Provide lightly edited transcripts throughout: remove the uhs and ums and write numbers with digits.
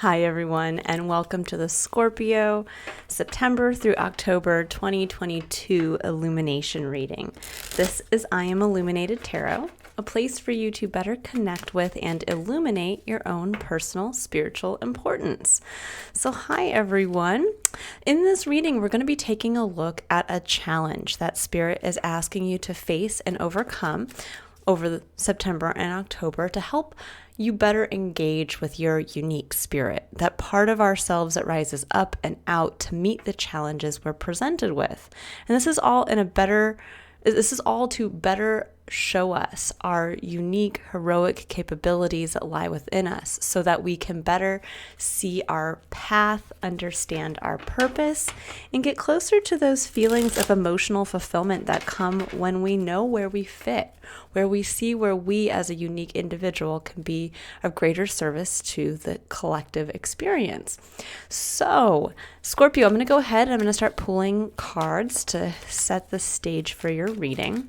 Hi, everyone, and welcome to the Scorpio September through October 2022 Illumination reading. This is I Am Illuminated Tarot, a place for you to better connect with and illuminate your own personal spiritual importance. So, hi, everyone. In this reading, we're going to be taking a look at a challenge that Spirit is asking you to face and overcome over September and October to help you better engage with your unique spirit, that part of ourselves that rises up and out to meet the challenges we're presented with. And this is all to better show us our unique heroic capabilities that lie within us so that we can better see our path, understand our purpose, and get closer to those feelings of emotional fulfillment that come when we know where we fit, where we see where we as a unique individual can be of greater service to the collective experience. So, Scorpio, I'm going to go ahead and I'm going to start pulling cards to set the stage for your reading.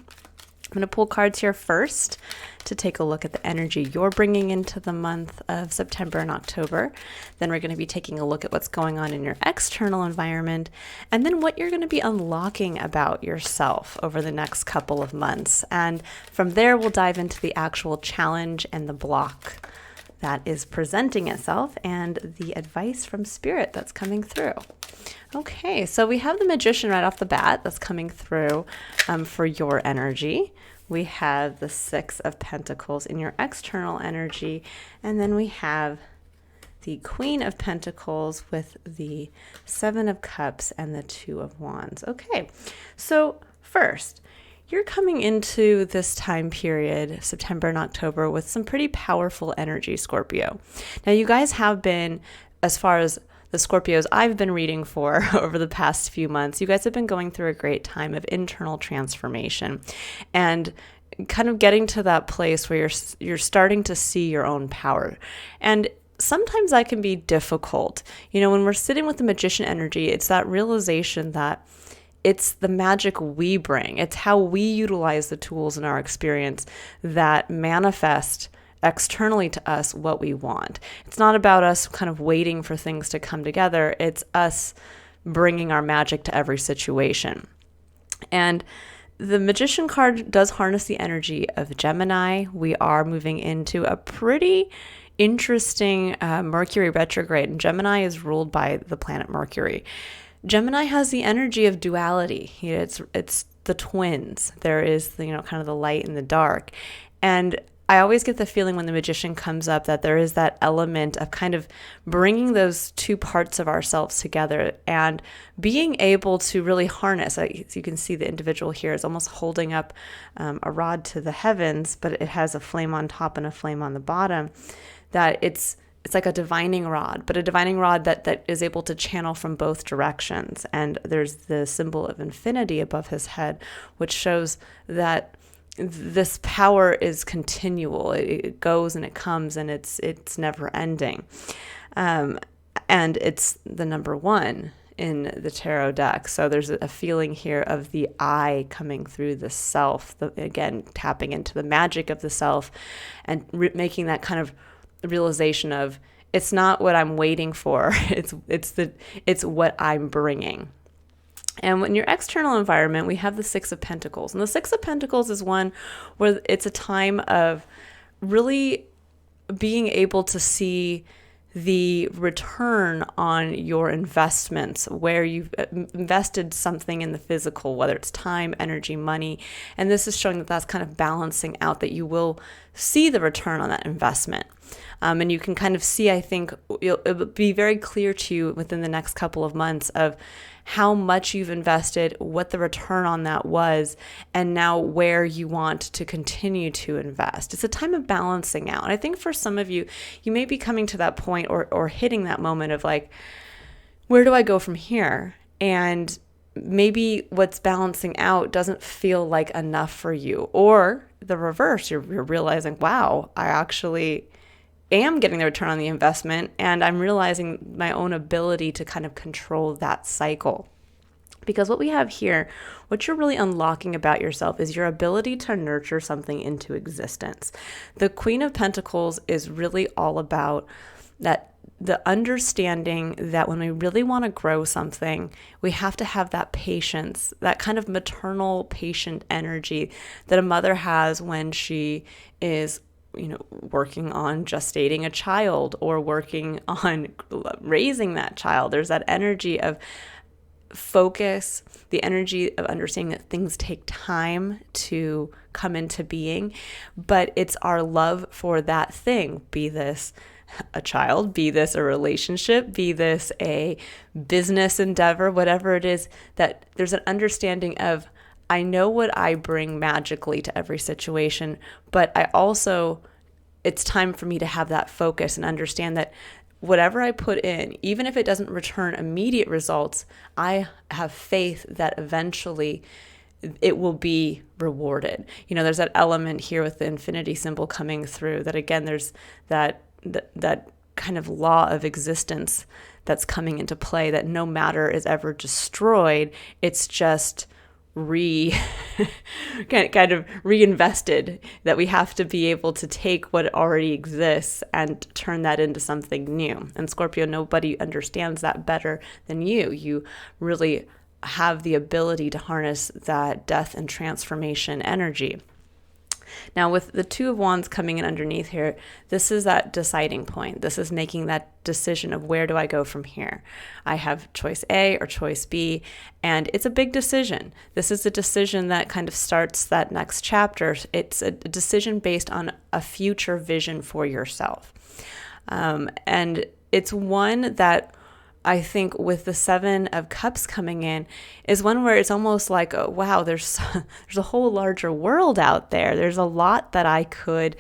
I'm going to pull cards here first to take a look at the energy you're bringing into the month of September and October. Then we're going to be taking a look at what's going on in your external environment, and then what you're going to be unlocking about yourself over the next couple of months. And from there, we'll dive into the actual challenge and the block that is presenting itself and the advice from Spirit that's coming through. Okay, so we have the Magician right off the bat that's coming through for your energy. We have the Six of Pentacles in your external energy, and then we have the Queen of Pentacles with the Seven of Cups and the Two of Wands. Okay, so first, you're coming into this time period, September and October, with some pretty powerful energy, Scorpio. Now, you guys have been, as far as the Scorpios I've been reading for over the past few months, you guys have been going through a great time of internal transformation and kind of getting to that place where you're starting to see your own power. And sometimes that can be difficult. You know, when we're sitting with the Magician energy, it's that realization that it's the magic we bring. It's how we utilize the tools in our experience that manifest externally to us what we want. It's not about us kind of waiting for things to come together. It's us bringing our magic to every situation. And the Magician card does harness the energy of Gemini. We are moving into a pretty interesting Mercury retrograde, and Gemini is ruled by the planet Mercury. Gemini has the energy of duality. You know, it's the twins. There is the, kind of the light and the dark. And I always get the feeling when the Magician comes up that there is that element of kind of bringing those two parts of ourselves together and being able to really harness. As you can see, the individual here is almost holding up a rod to the heavens, but it has a flame on top and a flame on the bottom. That it's like a divining rod, but a divining rod that is able to channel from both directions. And there's the symbol of infinity above his head, which shows that this power is continual. It goes and it comes, and it's never ending. And it's the number one in the tarot deck. So there's a feeling here of the I coming through the self, again, tapping into the magic of the self and making that kind of realization of it's not what I'm waiting for. It's what I'm bringing. And in your external environment, we have the Six of Pentacles. And the Six of Pentacles is one where it's a time of really being able to see the return on your investments, where you've invested something in the physical, whether it's time, energy, money. And this is showing that that's kind of balancing out, that you will see the return on that investment. And you can kind of see, I think, it'll be very clear to you within the next couple of months of how much you've invested, what the return on that was, and now where you want to continue to invest. It's a time of balancing out. And I think for some of you, you may be coming to that point or hitting that moment of like, where do I go from here? And maybe what's balancing out doesn't feel like enough for you. Or the reverse, you're realizing, wow, I actually am getting the return on the investment, and I'm realizing my own ability to kind of control that cycle. Because what we have here, what you're really unlocking about yourself is your ability to nurture something into existence. The Queen of Pentacles is really all about that the understanding that when we really want to grow something, we have to have that patience, that kind of maternal patient energy that a mother has when she is, working on gestating a child or working on raising that child. There's that energy of focus, the energy of understanding that things take time to come into being, but it's our love for that thing, be this a child, be this a relationship, be this a business endeavor, whatever it is, that there's an understanding of, I know what I bring magically to every situation, but it's time for me to have that focus and understand that whatever I put in, even if it doesn't return immediate results, I have faith that eventually it will be rewarded. There's that element here with the infinity symbol coming through, that again, there's that kind of law of existence that's coming into play, that no matter is ever destroyed, it's just kind of reinvested, that we have to be able to take what already exists and turn that into something new. And Scorpio, nobody understands that better than you. You really have the ability to harness that death and transformation energy. Now, with the Two of Wands coming in underneath here, this is that deciding point. This is making that decision of, where do I go from here? I have choice A or choice B, and it's a big decision. This is a decision that kind of starts that next chapter. It's a decision based on a future vision for yourself. And it's one that I think with the Seven of Cups coming in is one where it's almost like, oh, wow, there's a whole larger world out there. There's a lot that I could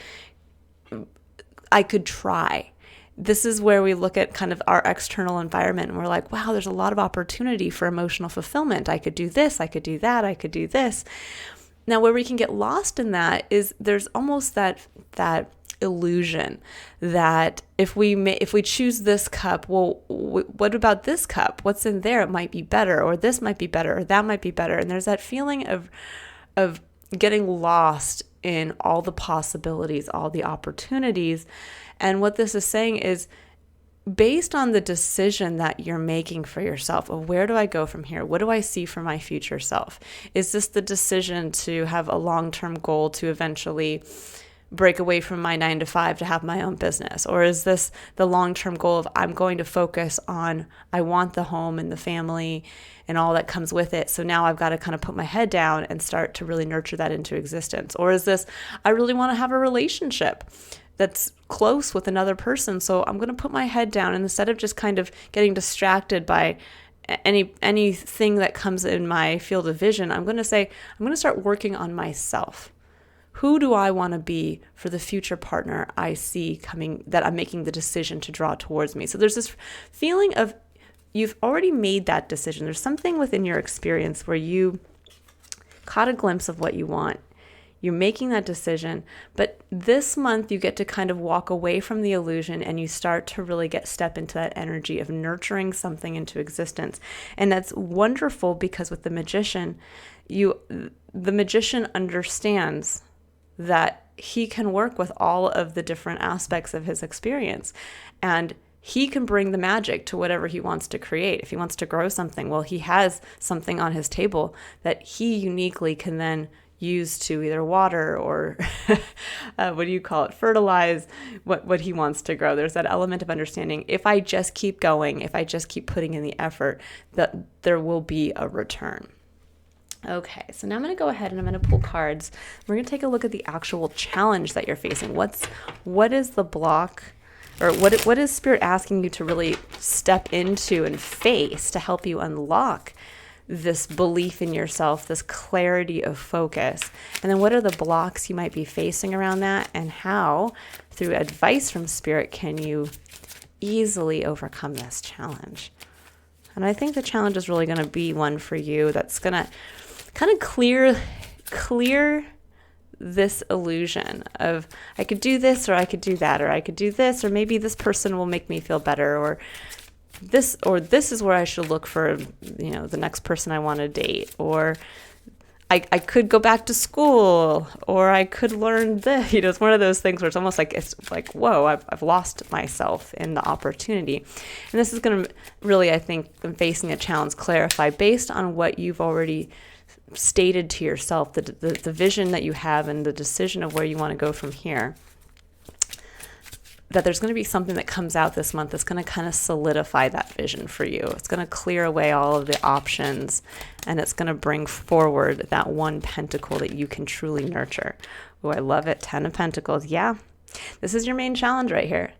try. This is where we look at kind of our external environment and we're like, wow, there's a lot of opportunity for emotional fulfillment. I could do this, I could do that, I could do this. Now, where we can get lost in that is there's almost that illusion that if we choose this cup, well, what about this cup? What's in there? It might be better, or this might be better, or that might be better. And there's that feeling of getting lost in all the possibilities, all the opportunities. And what this is saying is, based on the decision that you're making for yourself of, where do I go from here? What do I see for my future self? Is this the decision to have a long-term goal to eventually break away from my 9-to-5 to have my own business? Or is this the long-term goal of, I'm going to focus on, I want the home and the family and all that comes with it, so now I've got to kind of put my head down and start to really nurture that into existence? Or is this, I really want to have a relationship that's close with another person, so I'm going to put my head down, and instead of just kind of getting distracted by anything that comes in my field of vision, I'm going to say, I'm going to start working on myself. Who do I want to be for the future partner I see coming, that I'm making the decision to draw towards me? So there's this feeling of, you've already made that decision. There's something within your experience where you caught a glimpse of what you want. You're making that decision, but this month you get to kind of walk away from the illusion and you start to really step into that energy of nurturing something into existence. And that's wonderful, because with the magician, the magician understands that he can work with all of the different aspects of his experience, and he can bring the magic to whatever he wants to create. If he wants to grow something, well, he has something on his table that he uniquely can then use to either water or fertilize what he wants to grow. There's that element of understanding, if I just keep going, if I just keep putting in the effort, that there will be a return. Okay, so now I'm going to go ahead and I'm going to pull cards. We're going to take a look at the actual challenge that you're facing. What is the block, or what is Spirit asking you to really step into and face to help you unlock this belief in yourself, this clarity of focus? And then what are the blocks you might be facing around that, and how, through advice from Spirit, can you easily overcome this challenge? And I think the challenge is really going to be one for you that's going to kind of clear this illusion of, I could do this, or I could do that, or I could do this, or maybe this person will make me feel better, or this is where I should look for, the next person I want to date, or I could go back to school, or I could learn this. It's one of those things where it's like, whoa, I've lost myself in the opportunity. And this is going to really, I think, facing a challenge, clarify based on what you've already stated to yourself, the vision that you have and the decision of where you want to go from here, that there's going to be something that comes out this month that's going to kind of solidify that vision for you. It's going to clear away all of the options, and it's going to bring forward that one pentacle that you can truly nurture. Oh, I love it. 10 of Pentacles. Yeah, this is your main challenge right here.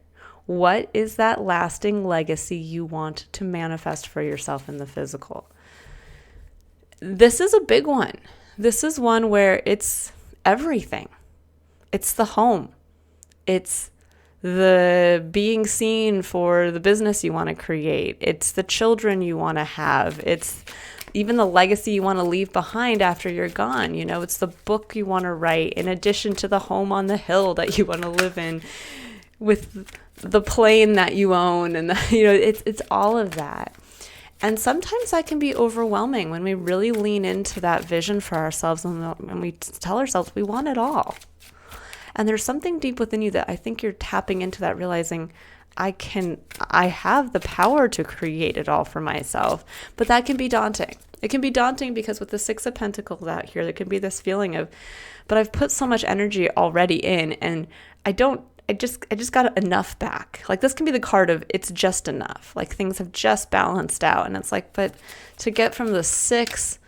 What is that lasting legacy you want to manifest for yourself in the physical? This is a big one. This is one where it's everything. It's the home. It's the being seen for the business you want to create. It's the children you want to have. It's even the legacy you want to leave behind after you're gone. It's the book you want to write, in addition to the home on the hill that you want to live in, with the plane that you own, and it's all of that. And sometimes that can be overwhelming when we really lean into that vision for ourselves, and we tell ourselves we want it all. And there's something deep within you that I think you're tapping into, that realizing I have the power to create it all for myself. But that can be daunting. It can be daunting because with the 6 of Pentacles out here, there can be this feeling of, but I've put so much energy already in, and I just got enough back. Like, this can be the card of it's just enough. Like, things have just balanced out. And it's like, but to get from the 6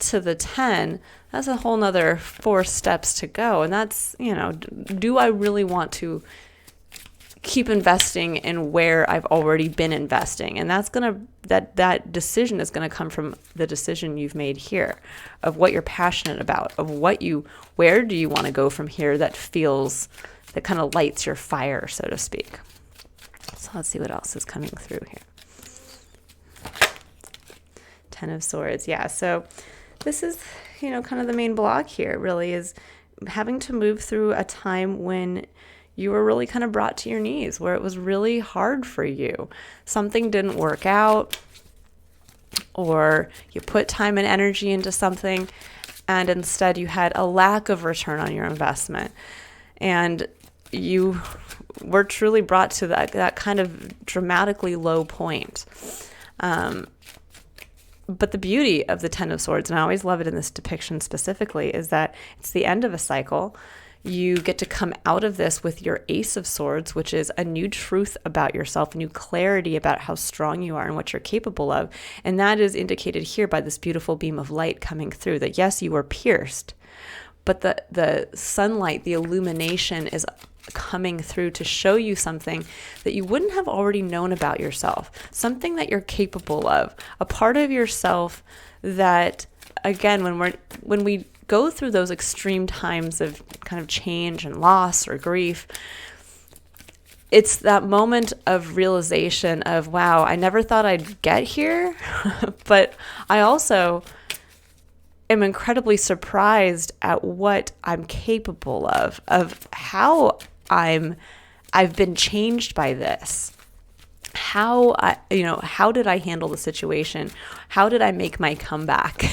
to the 10, that's a whole nother 4 steps to go. And that's, do I really want to keep investing in where I've already been investing? And that's that decision is going to come from the decision you've made here, of what you're passionate about, of where do you want to go from here that kind of lights your fire, so to speak. So let's see what else is coming through here. 10 of Swords. Yeah. So this is, kind of the main block here really is having to move through a time when you were really kind of brought to your knees, where it was really hard for you. Something didn't work out, or you put time and energy into something, and instead you had a lack of return on your investment. And you were truly brought to that kind of dramatically low point. But the beauty of the 10 of Swords, and I always love it in this depiction specifically, is that it's the end of a cycle. You get to come out of this with your Ace of Swords, which is a new truth about yourself, new clarity about how strong you are and what you're capable of. And that is indicated here by this beautiful beam of light coming through, that yes, you were pierced, but the sunlight, the illumination is coming through to show you something that you wouldn't have already known about yourself, something that you're capable of, a part of yourself that, again, when we go through those extreme times of kind of change and loss or grief, it's that moment of realization of, wow, I never thought I'd get here, but I also am incredibly surprised at what I'm capable of how I've been changed by this. How did I handle the situation? How did I make my comeback?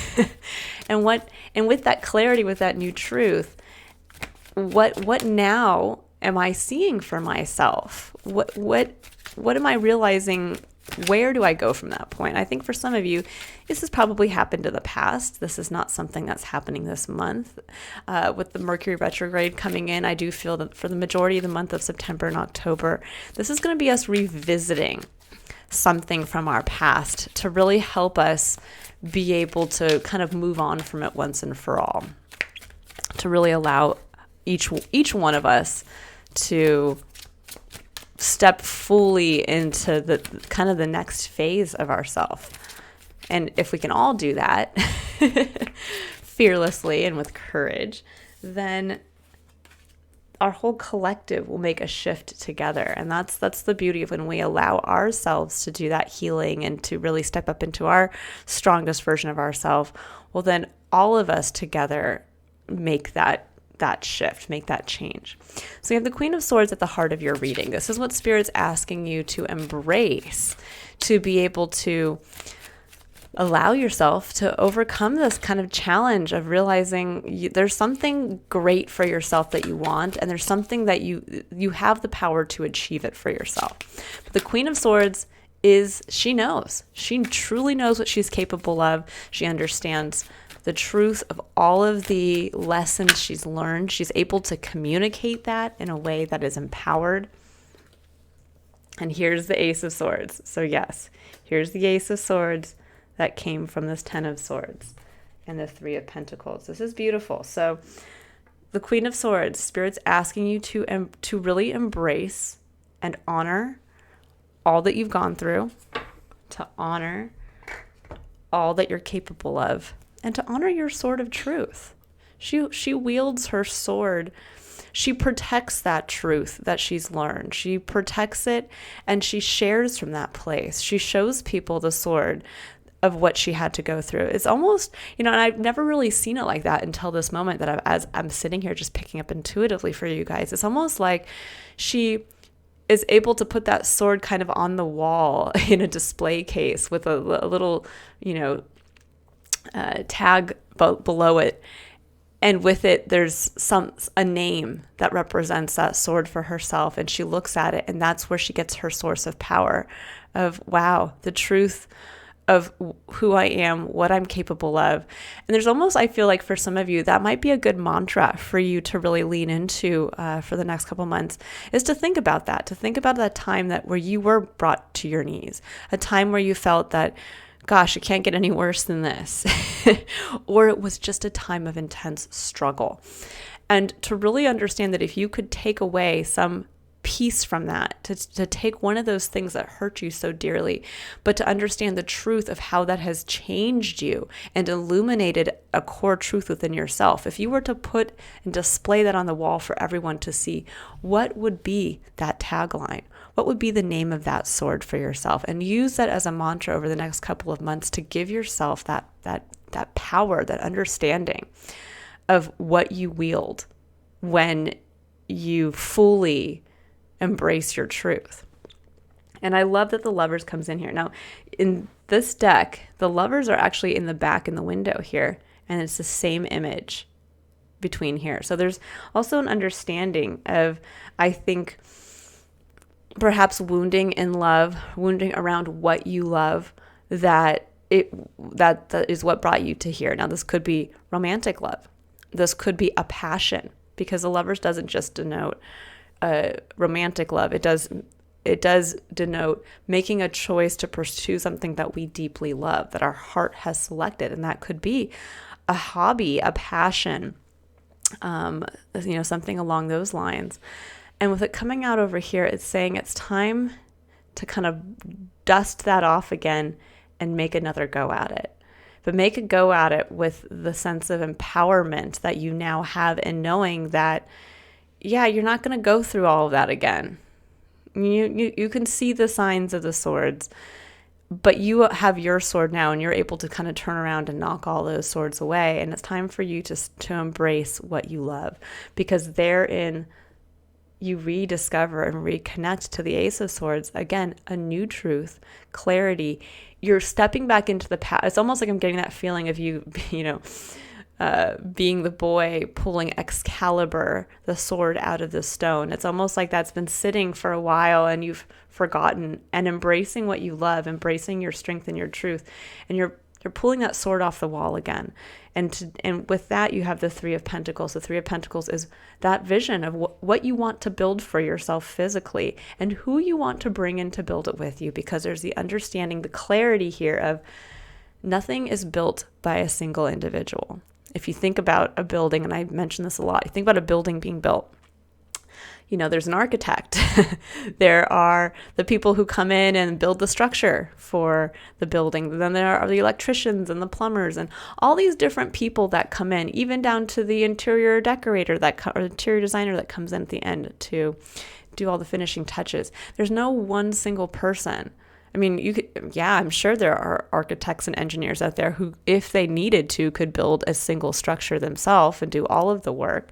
and with that clarity, with that new truth, what now am I seeing for myself? What am I realizing? Where do I go from that point? I think for some of you, this has probably happened in the past. This is not something that's happening this month. With the Mercury retrograde coming in, I do feel that for the majority of the month of September and October, this is going to be us revisiting something from our past to really help us be able to kind of move on from it once and for all, to really allow each one of us to step fully into the kind of the next phase of ourselves. And if we can all do that fearlessly and with courage, then our whole collective will make a shift together. And that's the beauty of when we allow ourselves to do that healing and to really step up into our strongest version of ourselves. Well, then all of us together make that shift, make that change. So you have the Queen of Swords at the heart of your reading. This is what Spirit's asking you to embrace, to be able to allow yourself to overcome this kind of challenge of realizing there's something great for yourself that you want, and there's something that you have the power to achieve it for yourself. But the Queen of Swords she truly knows what she's capable of. She understands the truth of all of the lessons she's learned. She's able to communicate that in a way that is empowered. And here's the Ace of Swords. So yes, here's the Ace of Swords that came from this Ten of Swords and the Three of Pentacles. This is beautiful. So the Queen of Swords, Spirit's asking you to really embrace and honor all that you've gone through, to honor all that you're capable of, and to honor your sword of truth. She wields her sword. She protects that truth that she's learned. She protects it, and she shares from that place. She shows people the sword of what she had to go through. It's almost, and I've never really seen it like that until this moment that as I'm sitting here just picking up intuitively for you guys. It's almost like she is able to put that sword kind of on the wall in a display case with a little, tag below it. And with it, there's a name that represents that sword for herself. And she looks at it, and that's where she gets her source of power of, wow, the truth of who I am, what I'm capable of. And there's almost, I feel like for some of you, that might be a good mantra for you to really lean into for the next couple months, is to think about that time where you were brought to your knees, a time where you felt that, gosh, it can't get any worse than this, or it was just a time of intense struggle. And to really understand that if you could take away some peace from that, to take one of those things that hurt you so dearly, but to understand the truth of how that has changed you and illuminated a core truth within yourself. If you were to put and display that on the wall for everyone to see, what would be that tagline? What would be the name of that sword for yourself? And use that as a mantra over the next couple of months to give yourself that power, that understanding of what you wield when you fully embrace your truth. And I love that the Lovers comes in here. Now, in this deck, the Lovers are actually in the back in the window here, and it's the same image between here. So there's also an understanding of, I think, perhaps wounding in love, wounding around what you love, that is what brought you to here. Now, this could be romantic love. This could be a passion, because the Lovers doesn't just denote romantic love. It does denote making a choice to pursue something that we deeply love, that our heart has selected. And that could be a hobby, a passion, something along those lines. And with it coming out over here, it's saying it's time to kind of dust that off again and make another go at it. But make a go at it with the sense of empowerment that you now have in knowing that, yeah, you're not going to go through all of that again. You can see the signs of the swords, but you have your sword now, and you're able to kind of turn around and knock all those swords away. And it's time for you to embrace what you love, because therein you rediscover and reconnect to the Ace of Swords. Again, a new truth, clarity. You're stepping back into the past. It's almost like I'm getting that feeling of you, being the boy pulling Excalibur, the sword, out of the stone. It's almost like that's been sitting for a while and you've forgotten, and embracing what you love, embracing your strength and your truth. And you're pulling that sword off the wall again. And with that, you have the Three of Pentacles. The Three of Pentacles is that vision of what you want to build for yourself physically and who you want to bring in to build it with you, because there's the understanding, the clarity here of nothing is built by a single individual. If you think about a building, and I mention this a lot, you think about a building being built. There's an architect. There are the people who come in and build the structure for the building. Then there are the electricians and the plumbers and all these different people that come in, even down to the interior decorator or interior designer that comes in at the end to do all the finishing touches. There's no one single person. I mean, I'm sure there are architects and engineers out there who, if they needed to, could build a single structure themselves and do all of the work,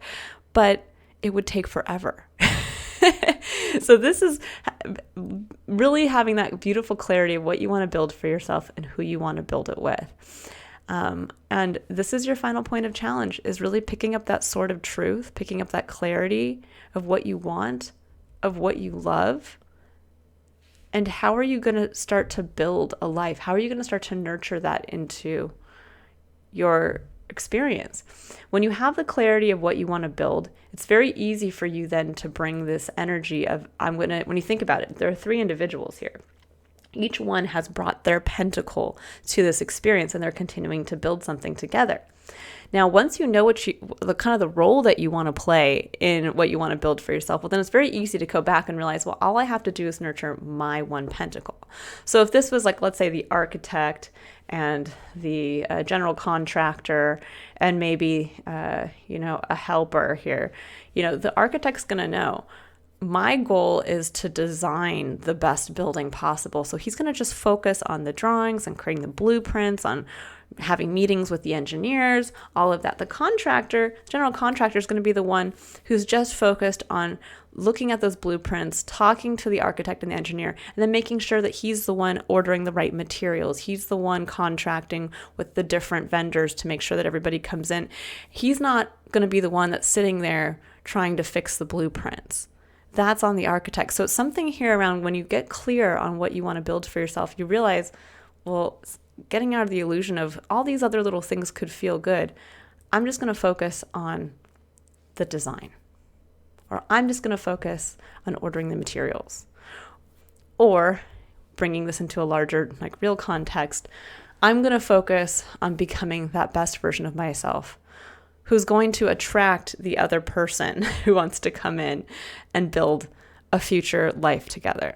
but it would take forever. So this is really having that beautiful clarity of what you want to build for yourself and who you want to build it with. And this is your final point of challenge, is really picking up that sword of truth, picking up that clarity of what you want, of what you love. And how are you going to start to build a life? How are you going to start to nurture that into your experience? When you have the clarity of what you want to build, it's very easy for you then to bring this energy of, when you think about it, there are 3 individuals here. Each one has brought their pentacle to this experience, and they're continuing to build something together. Now, once you know the kind of the role that you want to play in what you want to build for yourself, well, then it's very easy to go back and realize, well, all I have to do is nurture my one pentacle. So if this was like, let's say, the architect and the general contractor and maybe, a helper here, the architect's going to know, my goal is to design the best building possible. So he's going to just focus on the drawings and creating the blueprints, on having meetings with the engineers, all of that. The general contractor is going to be the one who's just focused on looking at those blueprints, talking to the architect and the engineer, and then making sure that he's the one ordering the right materials. He's the one contracting with the different vendors to make sure that everybody comes in. He's not going to be the one that's sitting there trying to fix the blueprints. That's on the architect. So it's something here around when you get clear on what you want to build for yourself, you realize, well, getting out of the illusion of all these other little things could feel good. I'm just going to focus on the design, or I'm just going to focus on ordering the materials, or bringing this into a larger, like, real context, I'm going to focus on becoming that best version of myself, who's going to attract the other person who wants to come in and build a future life together.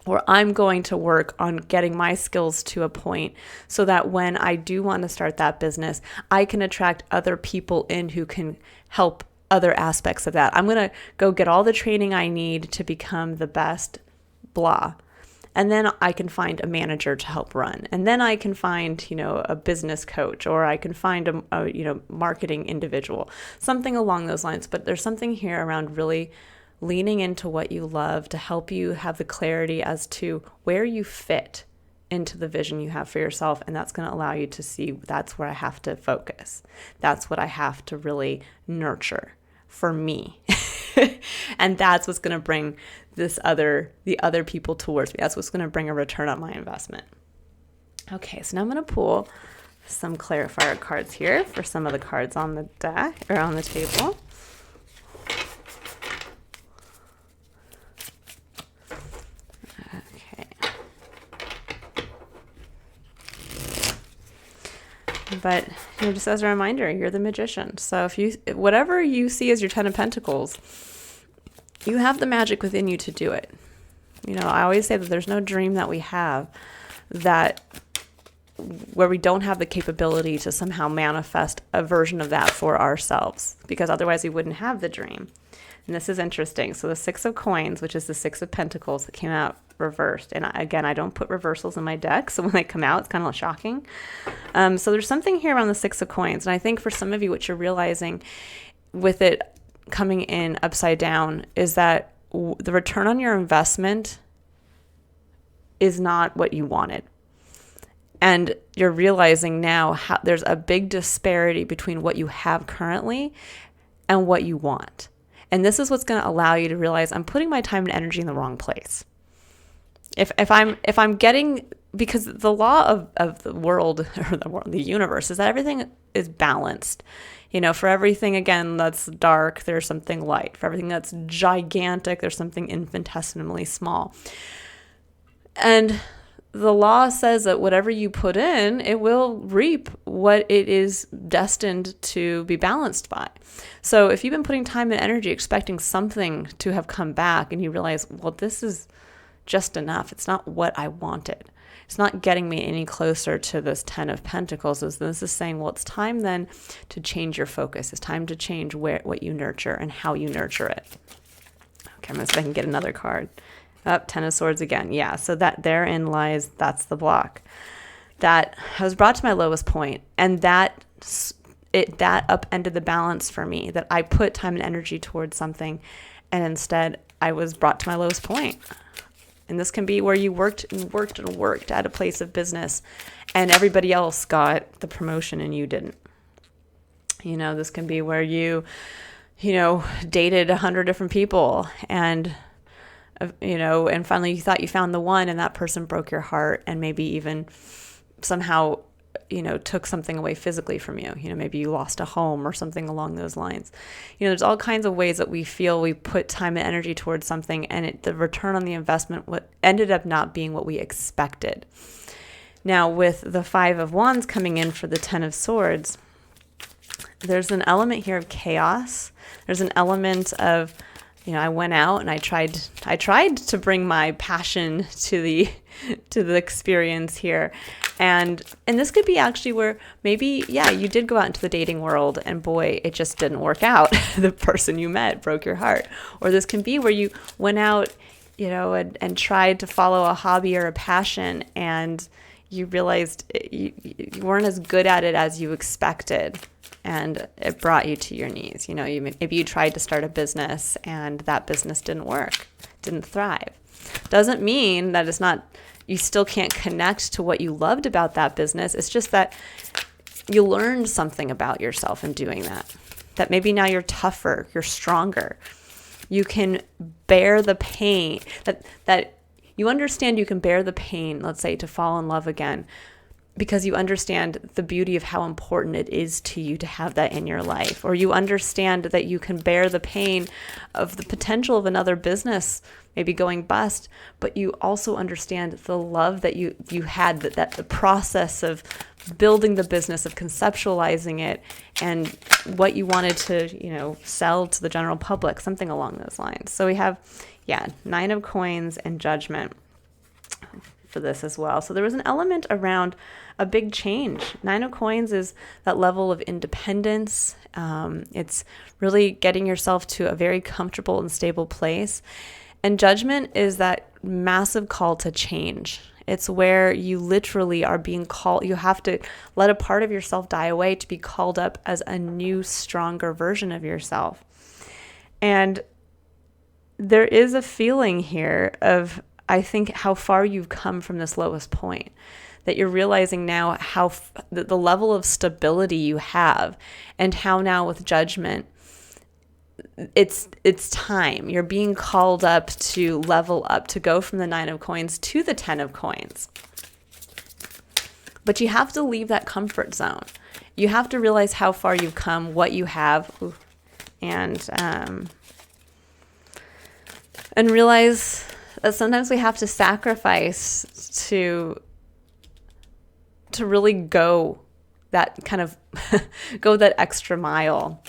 Or I'm going to work on getting my skills to a point so that when I do want to start that business, I can attract other people in who can help other aspects of that. I'm going to go get all the training I need to become the best, blah. And then I can find a manager to help run. And then I can find, a business coach, or I can find a marketing individual, something along those lines. But there's something here around really leaning into what you love to help you have the clarity as to where you fit into the vision you have for yourself. And that's going to allow you to see, that's where I have to focus. That's what I have to really nurture for me. And that's what's going to bring the other people towards me. That's what's going to bring a return on my investment. Okay, so now I'm going to pull some clarifier cards here for some of the cards on the deck, or on the table. Okay. But just as a reminder, you're the magician. So whatever you see as your 10 of Pentacles, you have the magic within you to do it. I always say that there's no dream that we have where we don't have the capability to somehow manifest a version of that for ourselves, because otherwise we wouldn't have the dream. And this is interesting. So the 6 of Coins, which is the 6 of Pentacles, that came out reversed. And again, I don't put reversals in my deck, so when they come out, it's kind of shocking. So there's something here around the 6 of Coins. And I think for some of you, what you're realizing with it coming in upside down is that the return on your investment is not what you wanted. And you're realizing now how there's a big disparity between what you have currently and what you want. And this is what's going to allow you to realize, I'm putting my time and energy in the wrong place. If I'm getting, because the law of the world, or the universe, is that everything is balanced. For everything, again, that's dark, there's something light. For everything that's gigantic, there's something infinitesimally small. And the law says that whatever you put in, it will reap what it is destined to be balanced by. So if you've been putting time and energy expecting something to have come back, and you realize, well, this is just enough, it's not what I wanted, it's not getting me any closer to this 10 of Pentacles. This is saying, well, it's time then to change your focus. It's time to change what you nurture and how you nurture it. Okay, I'm going to see if I can get another card. 10 of Swords again. Yeah, so that therein lies, that's the block. That I was brought to my lowest point, and that upended the balance for me, that I put time and energy towards something, and instead I was brought to my lowest point. And this can be where you worked and worked and worked at a place of business and everybody else got the promotion and you didn't. This can be where you dated 100 different people and, and finally you thought you found the one and that person broke your heart and maybe even somehow, took something away physically from you. Maybe you lost a home or something along those lines. There's all kinds of ways that we feel we put time and energy towards something and the return on the investment ended up not being what we expected. Now, with the Five of Wands coming in for the Ten of Swords, there's an element here of chaos. There's an element of, I went out and I tried to bring my passion to the experience here. And this could be actually where maybe, you did go out into the dating world and boy, it just didn't work out. The person you met broke your heart. Or this can be where you went out, and tried to follow a hobby or a passion and you realized you weren't as good at it as you expected. And it brought you to your knees. Maybe you tried to start a business and that business didn't work, didn't thrive. Doesn't mean that you still can't connect to what you loved about that business. It's just that you learned something about yourself in doing that. That maybe now you're tougher, you're stronger. You can bear the pain, that you understand you can bear the pain, let's say, to fall in love again, because you understand the beauty of how important it is to you to have that in your life. Or you understand that you can bear the pain of the potential of another business maybe going bust, but you also understand the love that you had, that the process of building the business, of conceptualizing it, and what you wanted to, sell to the general public, something along those lines. So we have, Nine of Coins and Judgment for this as well. So there was an element around a big change. Nine of Coins is that level of independence. It's really getting yourself to a very comfortable and stable place. And Judgment is that massive call to change. It's where you literally are being called. You have to let a part of yourself die away to be called up as a new, stronger version of yourself. And there is a feeling here of, I think, how far you've come from this lowest point, that you're realizing now how the level of stability you have, and how now with Judgment, it's time. You're being called up to level up, to go from the Nine of Coins to the Ten of Coins. But you have to leave that comfort zone. You have to realize how far you've come, what you have, and realize that sometimes we have to sacrifice to really go that kind of go that extra mile.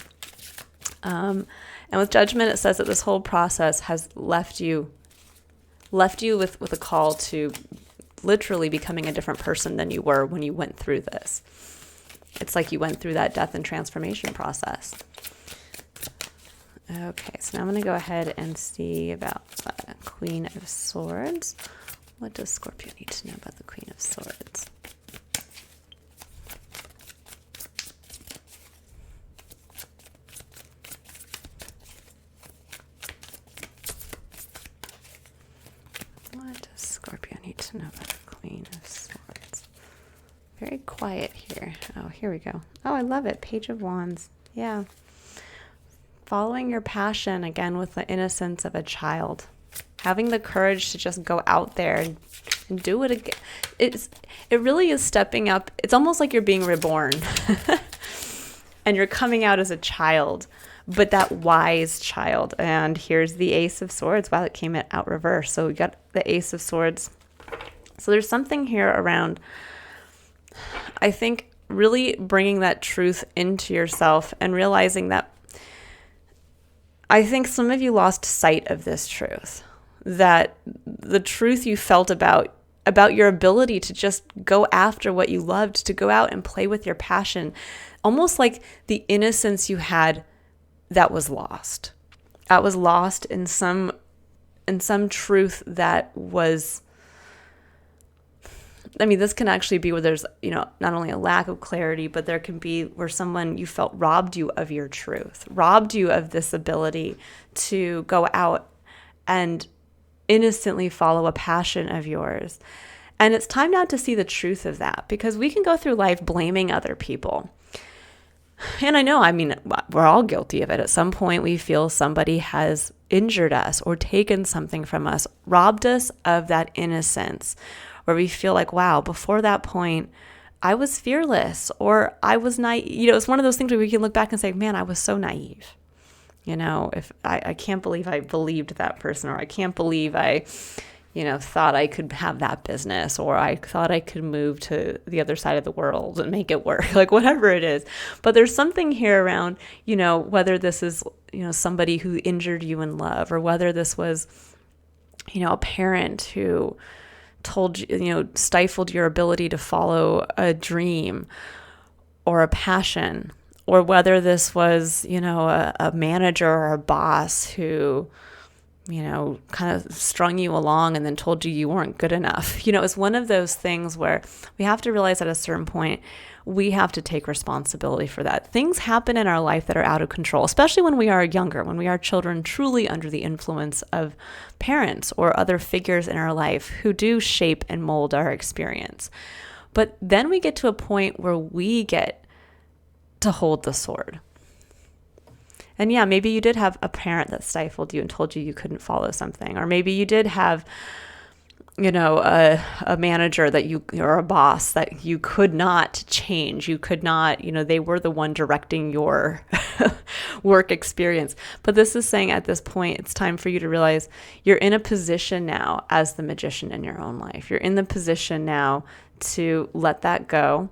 And with Judgment, it says that this whole process has left you with a call to literally becoming a different person than you were when you went through this. It's like you went through that death and transformation process. Okay, so now I'm going to go ahead and see about Queen of Swords. What does Scorpio need to know about the Queen of Swords? What does Scorpio need to know about the Queen of Swords? Very quiet here. Oh, here we go. Oh, I love it. Page of Wands. Yeah. Following your passion, again, with the innocence of a child. Having the courage to just go out there and do it again. It really is stepping up. It's almost like you're being reborn. And you're coming out as a child, but that wise child. And here's the Ace of Swords. Wow, it came out reverse. So we got the Ace of Swords. So there's something here around, I think, really bringing that truth into yourself and realizing that I think some of you lost sight of this truth, that the truth you felt about your ability to just go after what you loved, to go out and play with your passion, almost like the innocence you had that was lost. That was lost in some truth that was, I mean, this can actually be where there's, not only a lack of clarity, but there can be where someone you felt robbed you of your truth, robbed you of this ability to go out and innocently follow a passion of yours. And it's time now to see the truth of that, because we can go through life blaming other people. And I know, we're all guilty of it. At some point, we feel somebody has injured us or taken something from us, robbed us of that innocence, where we feel like, wow, before that point, I was fearless, or I was naive. It's one of those things where we can look back and say, man, I was so naive. If I can't believe I believed that person, or I can't believe I thought I could have that business, or I thought I could move to the other side of the world and make it work, like whatever it is. But there's something here around, whether this is, somebody who injured you in love, or whether this was, a parent who told you, stifled your ability to follow a dream or a passion, or whether this was, a manager or a boss who, kind of strung you along and then told you weren't good enough. It's one of those things where we have to realize at a certain point, we have to take responsibility for that. Things happen in our life that are out of control, especially when we are younger, when we are children, truly under the influence of parents or other figures in our life who do shape and mold our experience. But then we get to a point where we get to hold the sword. And yeah, maybe you did have a parent that stifled you and told you couldn't follow something. Or maybe you did have, a manager or a boss that you could not change. You could not, they were the one directing your work experience. But this is saying at this point, it's time for you to realize you're in a position now as the magician in your own life. You're in the position now to let that go.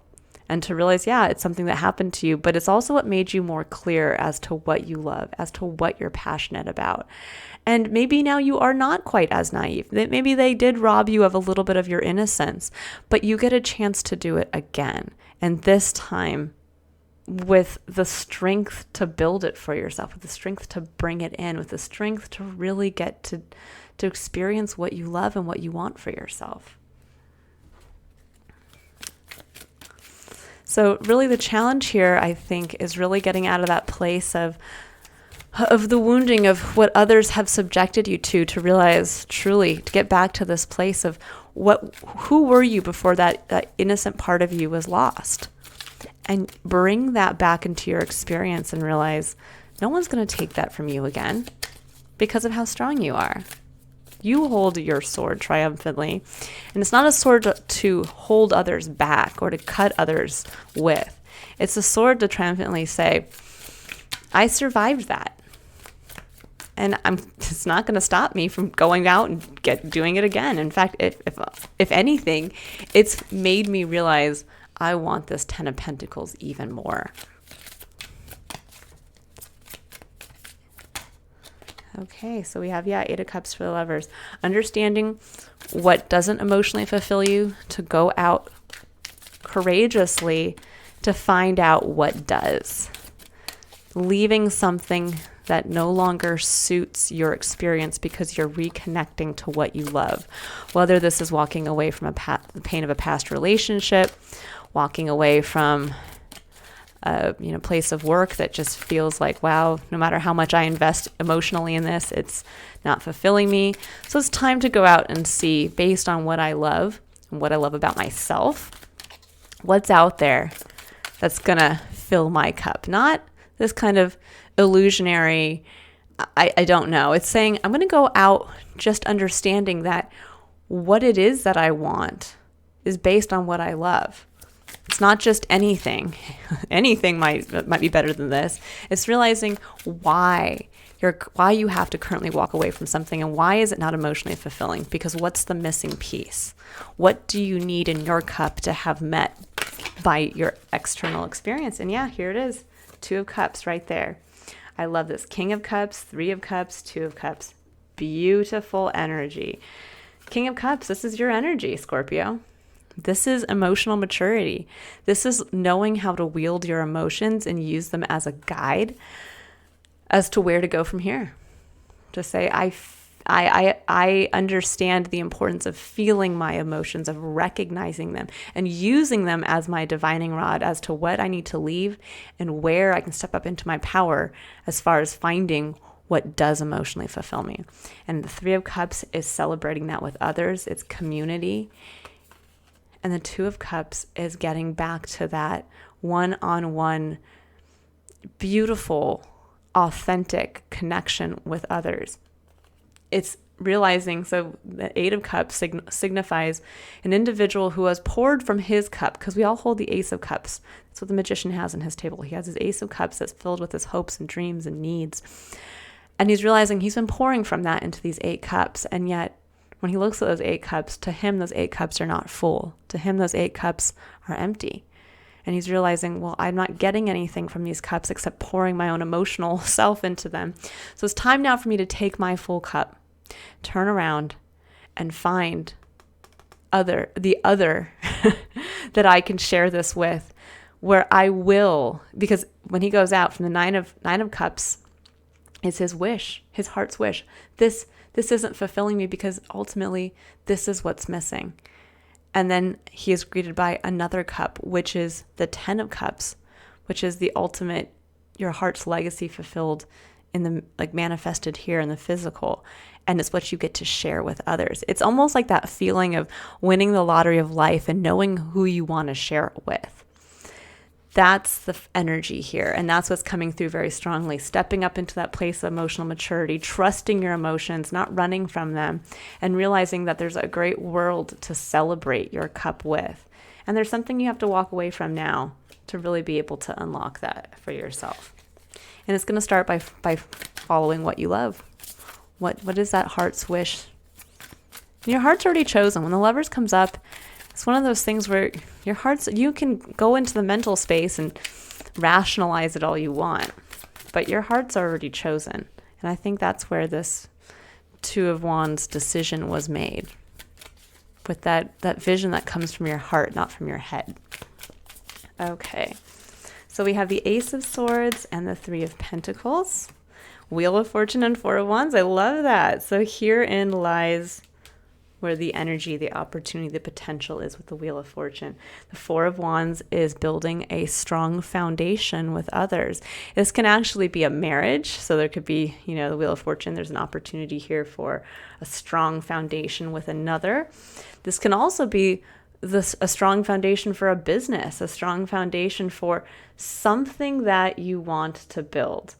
And to realize, yeah, it's something that happened to you, but it's also what made you more clear as to what you love, as to what you're passionate about. And maybe now you are not quite as naive. Maybe they did rob you of a little bit of your innocence, but you get a chance to do it again. And this time with the strength to build it for yourself, with the strength to bring it in, with the strength to really get to experience what you love and what you want for yourself. So really the challenge here, I think, is really getting out of that place of the wounding of what others have subjected you to realize truly, to get back to this place of who were you before that innocent part of you was lost? And bring that back into your experience and realize no one's going to take that from you again because of how strong you are. You hold your sword triumphantly. And it's not a sword to hold others back or to cut others with. It's a sword to triumphantly say, I survived that. And it's not going to stop me from going out and doing it again. In fact, if anything, it's made me realize I want this 10 of Pentacles even more. Okay, so we have, 8 of Cups for the lovers. Understanding what doesn't emotionally fulfill you, to go out courageously to find out what does. Leaving something that no longer suits your experience because you're reconnecting to what you love. Whether this is walking away from the pain of a past relationship, walking away from a place of work that just feels like, wow, no matter how much I invest emotionally in this, it's not fulfilling me. So it's time to go out and see, based on what I love and what I love about myself, what's out there that's gonna fill my cup. Not this kind of illusionary, I don't know. It's saying I'm gonna go out just understanding that what it is that I want is based on what I love. It's not just anything. Anything might be better than this. It's realizing why you have to currently walk away from something, and why is it not emotionally fulfilling? Because what's the missing piece? What do you need in your cup to have met by your external experience? And here it is. 2 of Cups right there. I love this. King of Cups, 3 of Cups, 2 of Cups. Beautiful energy. King of Cups, this is your energy, Scorpio. This is emotional maturity. This is knowing how to wield your emotions and use them as a guide as to where to go from here. To say, I understand the importance of feeling my emotions, of recognizing them and using them as my divining rod as to what I need to leave and where I can step up into my power as far as finding what does emotionally fulfill me. And the Three of Cups is celebrating that with others. It's community. And the Two of Cups is getting back to that one-on-one, beautiful, authentic connection with others. It's realizing, so the Eight of Cups signifies an individual who has poured from his cup, because we all hold the Ace of Cups. That's what the magician has in his table. He has his Ace of Cups that's filled with his hopes and dreams and needs. And he's realizing he's been pouring from that into these 8 cups. And yet, when he looks at those 8 cups, to him, those 8 cups are not full. To him, those 8 cups are empty. And he's realizing, well, I'm not getting anything from these cups except pouring my own emotional self into them. So it's time now for me to take my full cup, turn around, and find the other that I can share this with, where I will, because when he goes out from the nine of cups, it's his wish, his heart's wish. This isn't fulfilling me because ultimately this is what's missing. And then he is greeted by another cup, which is the 10 of Cups, which is the ultimate, your heart's legacy fulfilled in the, like, manifested here in the physical. And it's what you get to share with others. It's almost like that feeling of winning the lottery of life and knowing who you want to share it with. That's the energy here. And that's what's coming through very strongly. Stepping up into that place of emotional maturity, trusting your emotions, not running from them, and realizing that there's a great world to celebrate your cup with. And there's something you have to walk away from now to really be able to unlock that for yourself. And it's going to start by following what you love. What is that heart's wish? And your heart's already chosen. When the Lovers comes up, it's one of those things where your heart's, you can go into the mental space and rationalize it all you want, but your heart's already chosen. And I think that's where this Two of Wands decision was made, with that vision that comes from your heart, not from your head. Okay, so we have the Ace of Swords and the Three of Pentacles, Wheel of Fortune and Four of Wands. I love that. So herein lies where the energy, the opportunity, the potential is with the Wheel of Fortune. The Four of Wands is building a strong foundation with others. This can actually be a marriage. So there could be, the Wheel of Fortune, there's an opportunity here for a strong foundation with another. This can also be a strong foundation for a business, a strong foundation for something that you want to build.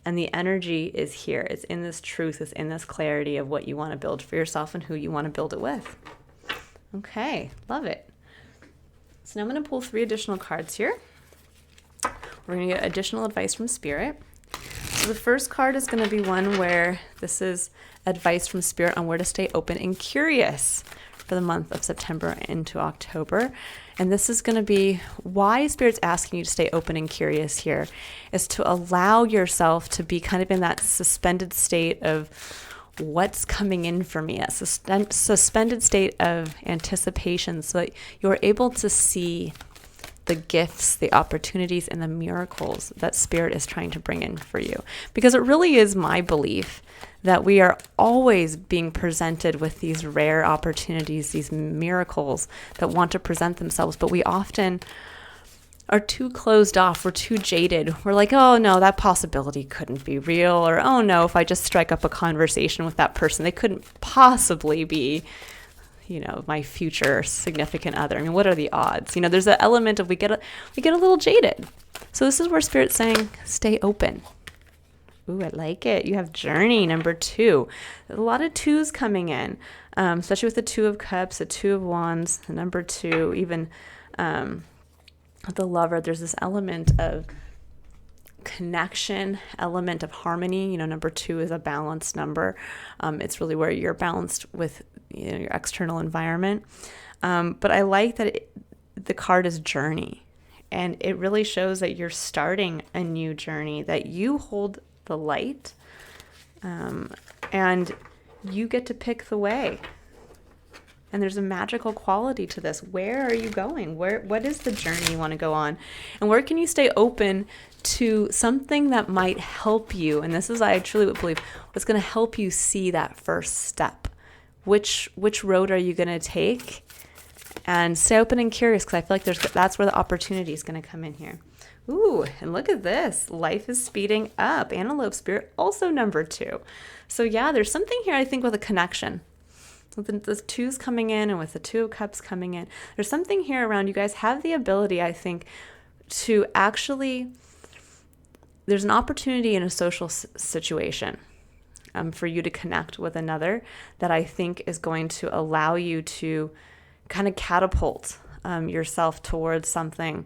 And the energy is here. It's in this truth. It's in this clarity of what you want to build for yourself and who you want to build it with. Okay, love it. So now I'm going to pull 3 additional cards here. We're going to get additional advice from Spirit. So the first card is going to be one where this is advice from Spirit on where to stay open and curious for the month of September into October. And this is going to be why Spirit's asking you to stay open and curious here, is to allow yourself to be kind of in that suspended state of what's coming in for me, a suspended state of anticipation, so that you're able to see the gifts, the opportunities, and the miracles that Spirit is trying to bring in for you. Because it really is my belief that we are always being presented with these rare opportunities, these miracles that want to present themselves, but we often are too closed off. We're too jaded. We're like, oh no, that possibility couldn't be real. Or, oh no, if I just strike up a conversation with that person, they couldn't possibly be, my future significant other. I mean, what are the odds? There's an element of we get a little jaded. So this is where Spirit's saying, stay open. Ooh, I like it. You have Journey, number 2. There's a lot of 2s coming in, especially with the 2 of Cups, the 2 of Wands, the number 2, even the Lover. There's this element of connection, element of harmony. Number 2 is a balanced number. It's really where you're balanced with your external environment. But I like that the card is Journey, and it really shows that you're starting a new journey, that you hold the light, and you get to pick the way. And there's a magical quality to this. Where are you going? What is the journey you want to go on? And where can you stay open to something that might help you? And this is, I truly would believe, what's going to help you see that first step. Which road are you going to take? And stay open and curious, because I feel like that's where the opportunity is going to come in here. Ooh, and look at this. Life is speeding up. Antelope spirit, also number 2. So yeah, there's something here, I think, with a connection. With the 2s coming in and with the 2 of Cups coming in. There's something here around you guys have the ability, I think, to actually, there's an opportunity in a social situation for you to connect with another that I think is going to allow you to kind of catapult yourself towards something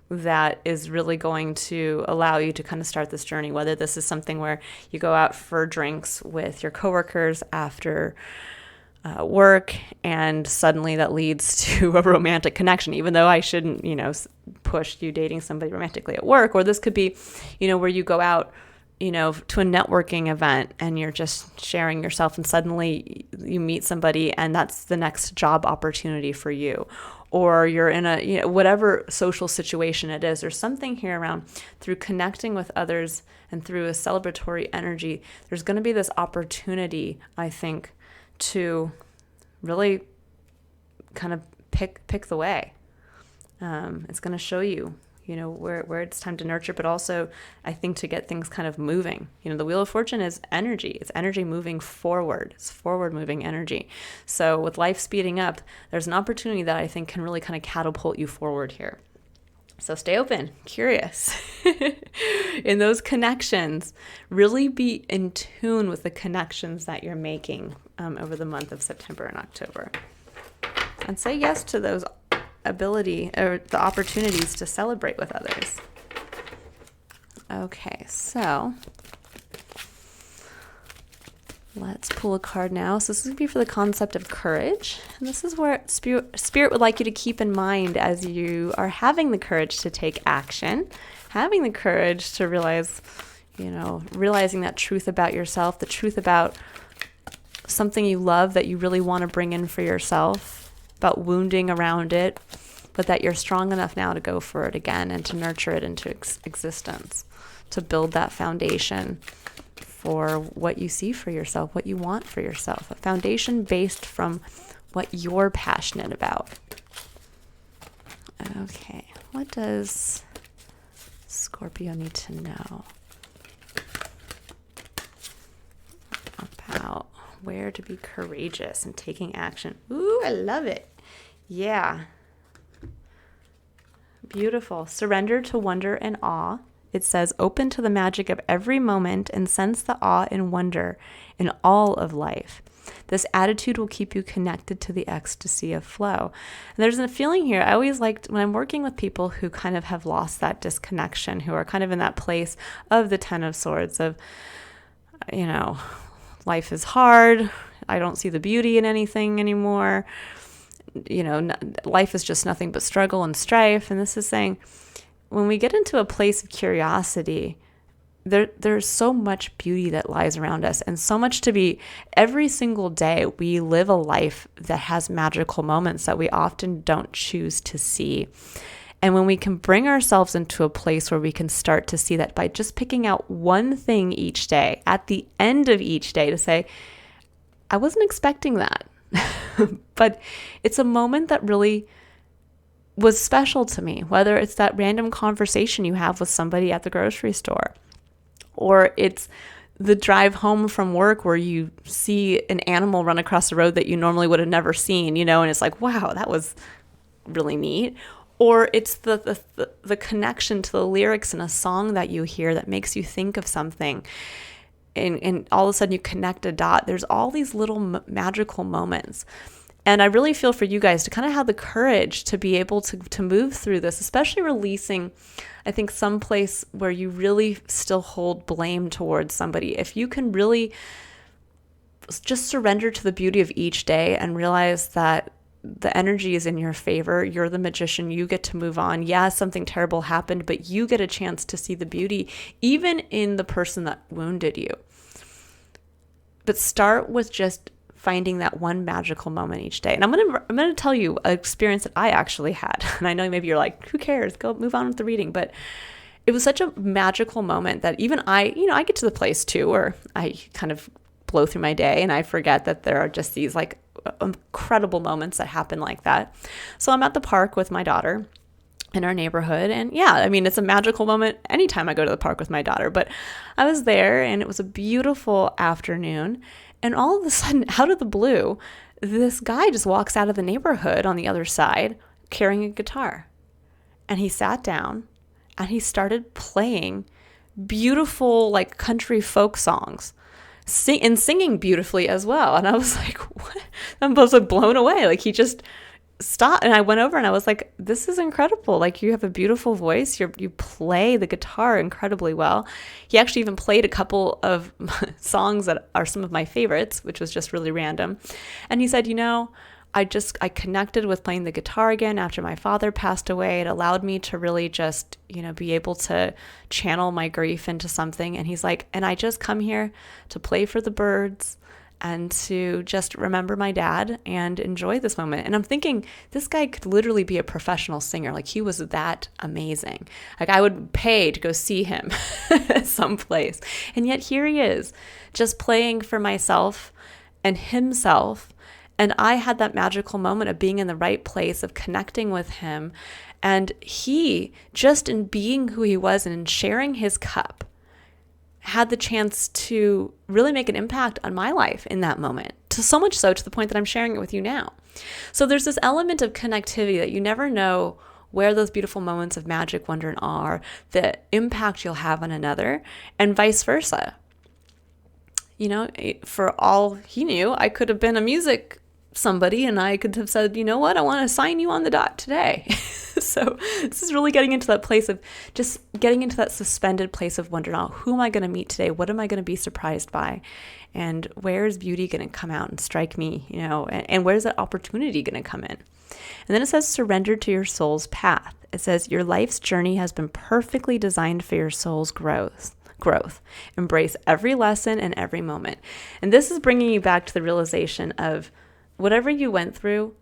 that is really going to allow you to kind of start this journey, whether this is something where you go out for drinks with your coworkers after work and suddenly that leads to a romantic connection, even though I shouldn't, push you dating somebody romantically at work. Or this could be, where you go out, to a networking event and you're just sharing yourself and suddenly you meet somebody and that's the next job opportunity for you. Or you're in a, whatever social situation it is, there's something here around through connecting with others and through a celebratory energy, there's going to be this opportunity, I think, to really kind of pick the way. It's going to show you, where it's time to nurture, but also I think to get things kind of moving. The Wheel of Fortune is energy. It's energy moving forward. It's forward moving energy. So with life speeding up, there's an opportunity that I think can really kind of catapult you forward here. So stay open, curious in those connections. Really be in tune with the connections that you're making over the month of September and October. And say yes to those ability or the opportunities to celebrate with others. Okay, so let's pull a card now. So this is going to be for the concept of courage. And this is where Spirit would like you to keep in mind as you are having the courage to take action, having the courage to realize, realizing that truth about yourself, the truth about something you love that you really want to bring in for yourself, about wounding around it, but that you're strong enough now to go for it again and to nurture it into existence, to build that foundation for what you see for yourself, what you want for yourself, a foundation based from what you're passionate about. Okay, what does Scorpio need to know about where to be courageous and taking action? Ooh, I love it. Yeah. Beautiful. Surrender to wonder and awe. It says, open to the magic of every moment and sense the awe and wonder in all of life. This attitude will keep you connected to the ecstasy of flow. And there's a feeling here. I always liked when I'm working with people who kind of have lost that disconnection, who are kind of in that place of the Ten of Swords of, life is hard. I don't see the beauty in anything anymore. Life is just nothing but struggle and strife. And this is saying, when we get into a place of curiosity, there's so much beauty that lies around us and so much to be. Every single day we live a life that has magical moments that we often don't choose to see. And when we can bring ourselves into a place where we can start to see that by just picking out one thing each day, at the end of each day, to say, I wasn't expecting that, but it's a moment that really was special to me, whether it's that random conversation you have with somebody at the grocery store, or it's the drive home from work where you see an animal run across the road that you normally would have never seen, and it's like, wow, that was really neat. Or it's the connection to the lyrics in a song that you hear that makes you think of something. And all of a sudden you connect a dot. There's all these little magical moments. And I really feel for you guys to kind of have the courage to be able to move through this, especially releasing, I think, some place where you really still hold blame towards somebody. If you can really just surrender to the beauty of each day and realize that the energy is in your favor, you're the magician, you get to move on. Yeah, something terrible happened, but you get a chance to see the beauty even in the person that wounded you. But start with just finding that one magical moment each day. And I'm going to tell you an experience that I actually had. And I know maybe you're like, who cares? Go move on with the reading. But it was such a magical moment that even I get to the place too where I kind of blow through my day and I forget that there are just these incredible moments that happen like that. So I'm at the park with my daughter in our neighborhood. And yeah, I mean, it's a magical moment anytime I go to the park with my daughter. But I was there and it was a beautiful afternoon. And all of a sudden, out of the blue, this guy just walks out of the neighborhood on the other side carrying a guitar. And he sat down and he started playing beautiful, like, country folk songs. And singing beautifully as well. And I was like, what? I was like blown away. Like, he just stopped, and I went over and I was like, this is incredible. Like, you have a beautiful voice. You play the guitar incredibly well. He actually even played a couple of songs that are some of my favorites, which was just really random. And he said, I connected with playing the guitar again after my father passed away. It allowed me to really just, be able to channel my grief into something. And he's like, and I just come here to play for the birds and to just remember my dad and enjoy this moment. And I'm thinking, this guy could literally be a professional singer. Like, he was that amazing. Like, I would pay to go see him someplace. And yet here he is, just playing for myself and himself. And I had that magical moment of being in the right place, of connecting with him. And he, just in being who he was and in sharing his cup, had the chance to really make an impact on my life in that moment. So much so to the point that I'm sharing it with you now. So there's this element of connectivity that you never know where those beautiful moments of magic, wonder, and awe are, the impact you'll have on another, and vice versa. For all he knew, I could have been a music somebody and I could have said, you know what, I want to sign you on the dot today. So this is really getting into that place of just getting into that suspended place of wonder. Now, who am I going to meet today? What am I going to be surprised by? And where is beauty going to come out and strike me, and where's that opportunity going to come in? And then it says, surrender to your soul's path. It says, your life's journey has been perfectly designed for your soul's growth. Embrace every lesson and every moment. And this is bringing you back to the realization of whatever you went through,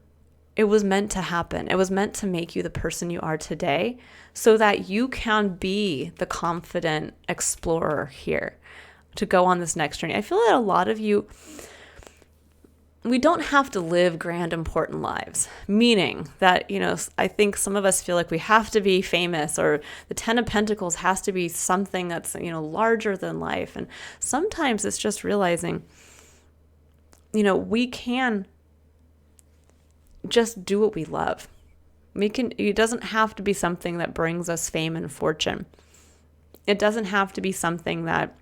it was meant to happen. It was meant to make you the person you are today so that you can be the confident explorer here to go on this next journey. I feel that a lot of you, we don't have to live grand, important lives, meaning that, I think some of us feel like we have to be famous, or the 10 of Pentacles has to be something that's, larger than life. And sometimes it's just realizing, we can just do what we love. It doesn't have to be something that brings us fame and fortune. It doesn't have to be something that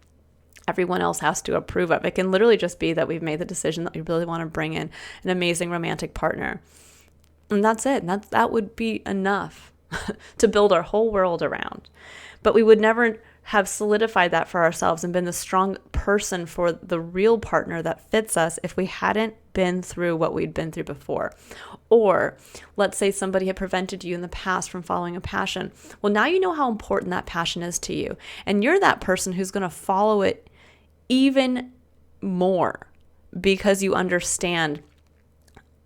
everyone else has to approve of. It can literally just be that we've made the decision that we really want to bring in an amazing romantic partner. And that's it. That would be enough to build our whole world around. But we would never have solidified that for ourselves and been the strong person for the real partner that fits us if we hadn't been through what we'd been through before. Or let's say somebody had prevented you in the past from following a passion. Well, now you know how important that passion is to you. And you're that person who's going to follow it even more because you understand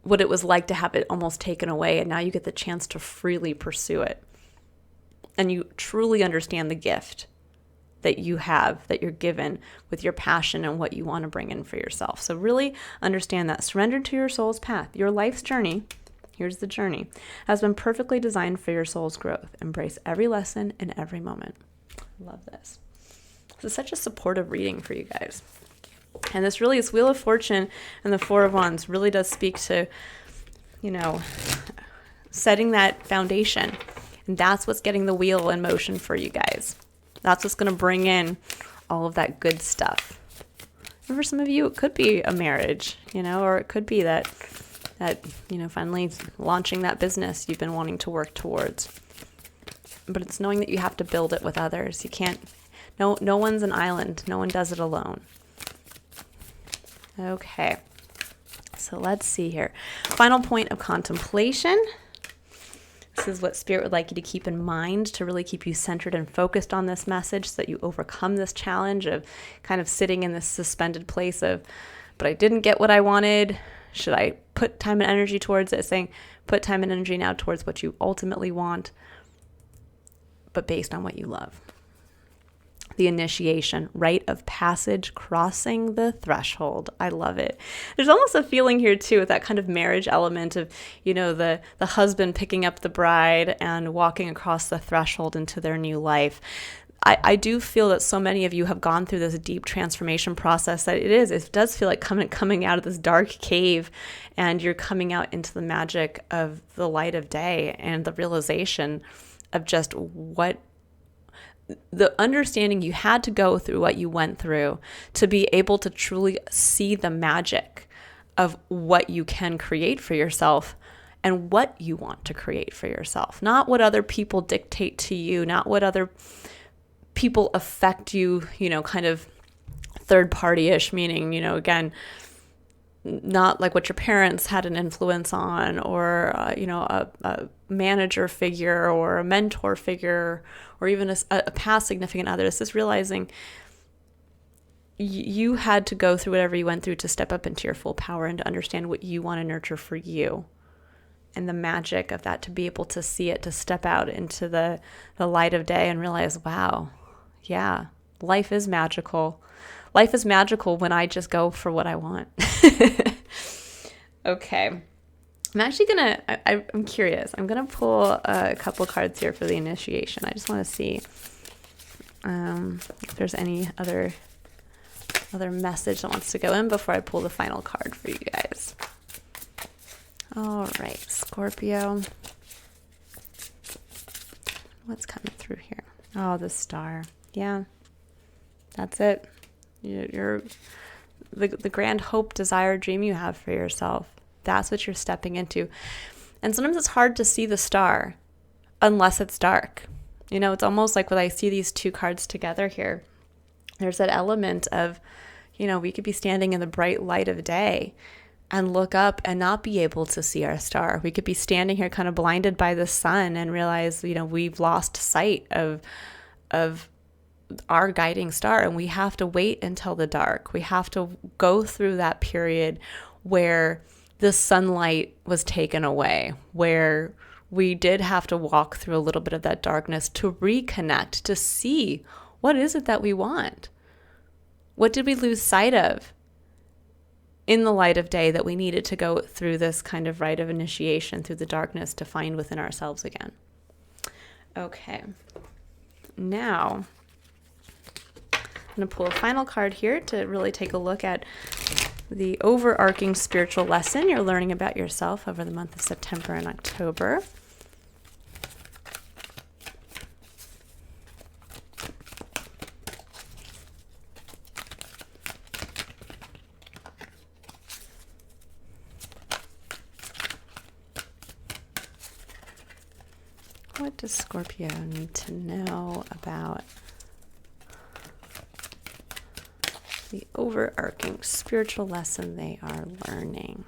what it was like to have it almost taken away. And now you get the chance to freely pursue it. And you truly understand the gift that you have, that you're given with your passion and what you want to bring in for yourself. So really understand that. Surrender to your soul's path. Your life's journey, here's the journey, has been perfectly designed for your soul's growth. Embrace every lesson and every moment. I love this. This is such a supportive reading for you guys. And this Wheel of Fortune and the Four of Wands really does speak to, setting that foundation. And that's what's getting the wheel in motion for you guys. That's what's going to bring in all of that good stuff. And for some of you, it could be a marriage, or it could be that finally launching that business you've been wanting to work towards. But it's knowing that you have to build it with others. You can't, no one's an island. No one does it alone. Okay. So let's see here. Final point of contemplation. This is what Spirit would like you to keep in mind to really keep you centered and focused on this message so that you overcome this challenge of kind of sitting in this suspended place of, but I didn't get what I wanted. Should I put time and energy towards it? Saying, put time and energy now towards what you ultimately want, but based on what you love. The initiation, rite of passage, crossing the threshold. I love it. There's almost a feeling here too with that kind of marriage element of, the husband picking up the bride and walking across the threshold into their new life. I do feel that so many of you have gone through this deep transformation process that it does feel like coming out of this dark cave, and you're coming out into the magic of the light of day and the realization of just the understanding you had to go through what you went through to be able to truly see the magic of what you can create for yourself and what you want to create for yourself. Not what other people dictate to you, not what other people affect you, kind of third party-ish, meaning, again, not like what your parents had an influence on, or, a manager figure or a mentor figure, or even a past significant other. It's just realizing you had to go through whatever you went through to step up into your full power and to understand what you want to nurture for you. And the magic of that, to be able to see it, to step out into the light of day and realize, wow, yeah, life is magical. Life is magical when I just go for what I want. Okay. I'm actually I'm curious. I'm going to pull a couple cards here for the initiation. I just want to see if there's any other message that wants to go in before I pull the final card for you guys. All right, Scorpio. What's coming through here? Oh, the star. Yeah, that's it. You're the grand hope, desire, dream you have for yourself. That's what you're stepping into. And sometimes it's hard to see the star unless it's dark. It's almost like when I see these two cards together here, there's that element of, we could be standing in the bright light of day and look up and not be able to see our star. We could be standing here kind of blinded by the sun and realize, we've lost sight of our guiding star, and we have to wait until the dark. We have to go through that period where the sunlight was taken away, where we did have to walk through a little bit of that darkness to reconnect, to see what is it that we want? What did we lose sight of in the light of day that we needed to go through this kind of rite of initiation through the darkness to find within ourselves again? Okay. Now, I'm going to pull a final card here to really take a look at the overarching spiritual lesson you're learning about yourself over the month of September and October. What does Scorpio need to know about the overarching spiritual lesson they are learning?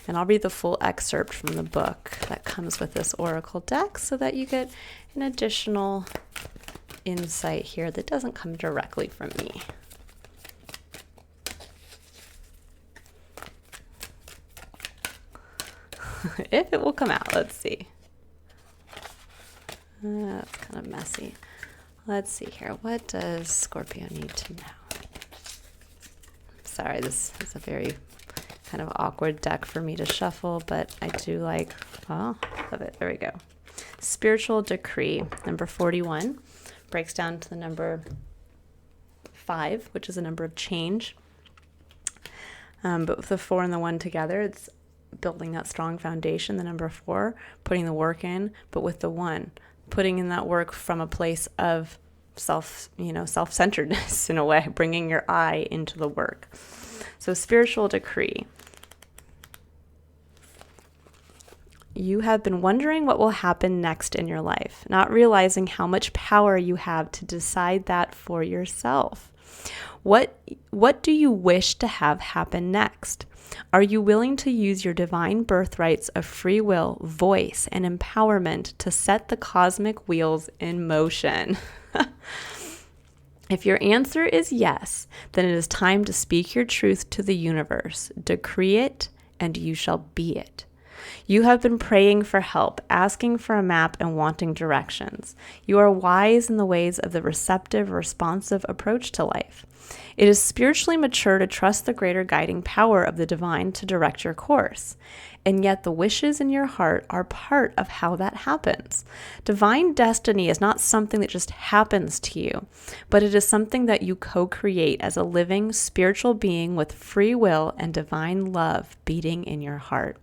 And I'll read the full excerpt from the book that comes with this oracle deck so that you get an additional insight here that doesn't come directly from me. If it will come out, let's see. That's kind of messy. Let's see here. What does Scorpio need to know? Sorry, this is a very kind of awkward deck for me to shuffle, but I do like, love it. There we go. Spiritual decree, number 41, breaks down to the number 5, which is a number of change. But with the 4 and the 1 together, it's building that strong foundation. The number 4, putting the work in, but with the 1, putting in that work from a place of self-centeredness in a way, bringing your I into the work. So spiritual decree. You have been wondering what will happen next in your life, not realizing how much power you have to decide that for yourself. What do you wish to have happen next? Are you willing to use your divine birthrights of free will, voice, and empowerment to set the cosmic wheels in motion? If your answer is yes, then it is time to speak your truth to the universe. Decree it, and you shall be it. You have been praying for help, asking for a map, and wanting directions. You are wise in the ways of the receptive, responsive approach to life. It is spiritually mature to trust the greater guiding power of the divine to direct your course. And yet the wishes in your heart are part of how that happens. Divine destiny is not something that just happens to you, but it is something that you co-create as a living spiritual being with free will and divine love beating in your heart.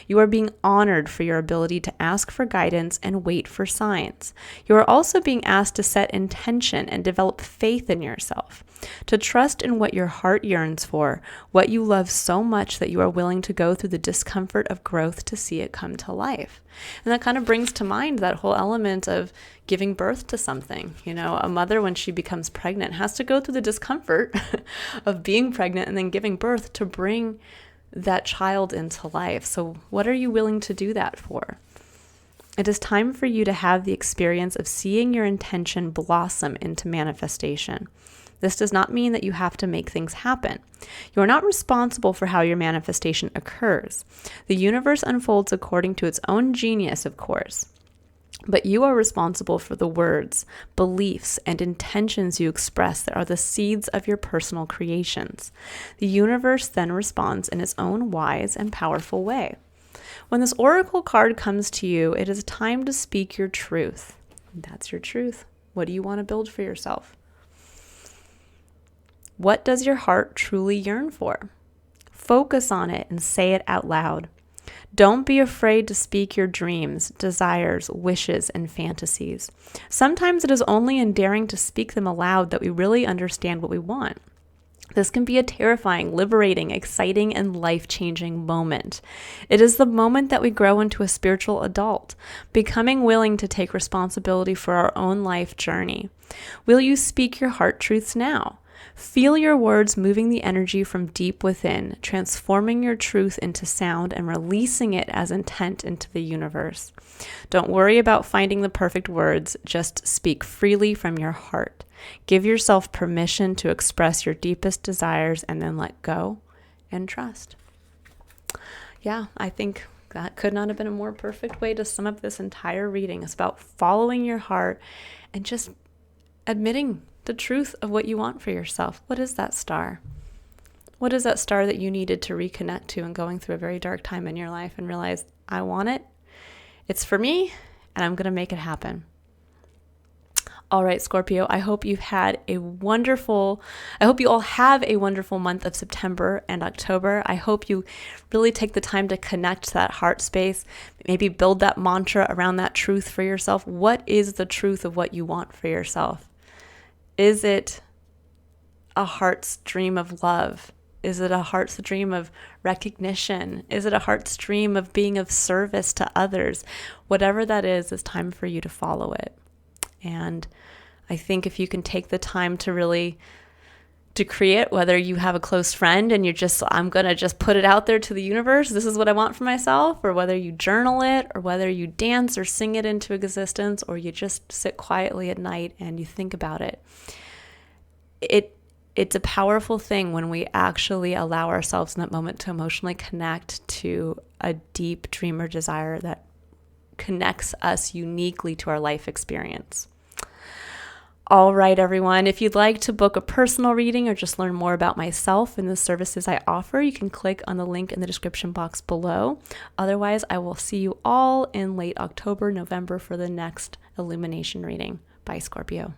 You are being honored for your ability to ask for guidance and wait for signs. You are also being asked to set intention and develop faith in yourself, to trust in what your heart yearns for, what you love so much that you are willing to go through the discomfort of growth to see it come to life. And that kind of brings to mind that whole element of giving birth to something. You know, a mother, when she becomes pregnant, has to go through the discomfort of being pregnant and then giving birth to bring that child into life. So what are you willing to do that for? It is time for you to have the experience of seeing your intention blossom into manifestation. This does not mean that you have to make things happen. You are not responsible for how your manifestation occurs. The universe unfolds according to its own genius, of course. But you are responsible for the words, beliefs, and intentions you express that are the seeds of your personal creations. The universe then responds in its own wise and powerful way. When this oracle card comes to you, it is time to speak your truth. That's your truth. What do you want to build for yourself? What does your heart truly yearn for? Focus on it and say it out loud. Don't be afraid to speak your dreams, desires, wishes, and fantasies. Sometimes it is only in daring to speak them aloud that we really understand what we want. This can be a terrifying, liberating, exciting, and life-changing moment. It is the moment that we grow into a spiritual adult, becoming willing to take responsibility for our own life journey. Will you speak your heart truths now? Feel your words moving the energy from deep within, transforming your truth into sound and releasing it as intent into the universe. Don't worry about finding the perfect words, just speak freely from your heart. Give yourself permission to express your deepest desires and then let go and trust. Yeah, I think that could not have been a more perfect way to sum up this entire reading. It's about following your heart and just admitting the truth of what you want for yourself. What is that star? What is that star that you needed to reconnect to and going through a very dark time in your life and realize, I want it, it's for me, and I'm going to make it happen. All right, Scorpio, I hope you all have a wonderful month of September and October. I hope you really take the time to connect to that heart space, maybe build that mantra around that truth for yourself. What is the truth of what you want for yourself? Is it a heart's dream of love? Is it a heart's dream of recognition? Is it a heart's dream of being of service to others? Whatever that is, it's time for you to follow it. And I think if you can take the time to really decree it, whether you have a close friend and I'm going to just put it out there to the universe, this is what I want for myself, or whether you journal it, or whether you dance or sing it into existence, or you just sit quietly at night and you think about it. It's a powerful thing when we actually allow ourselves in that moment to emotionally connect to a deep dream or desire that connects us uniquely to our life experience. All right, everyone. If you'd like to book a personal reading or just learn more about myself and the services I offer, you can click on the link in the description box below. Otherwise, I will see you all in late October, November for the next Illumination reading. Bye, Scorpio.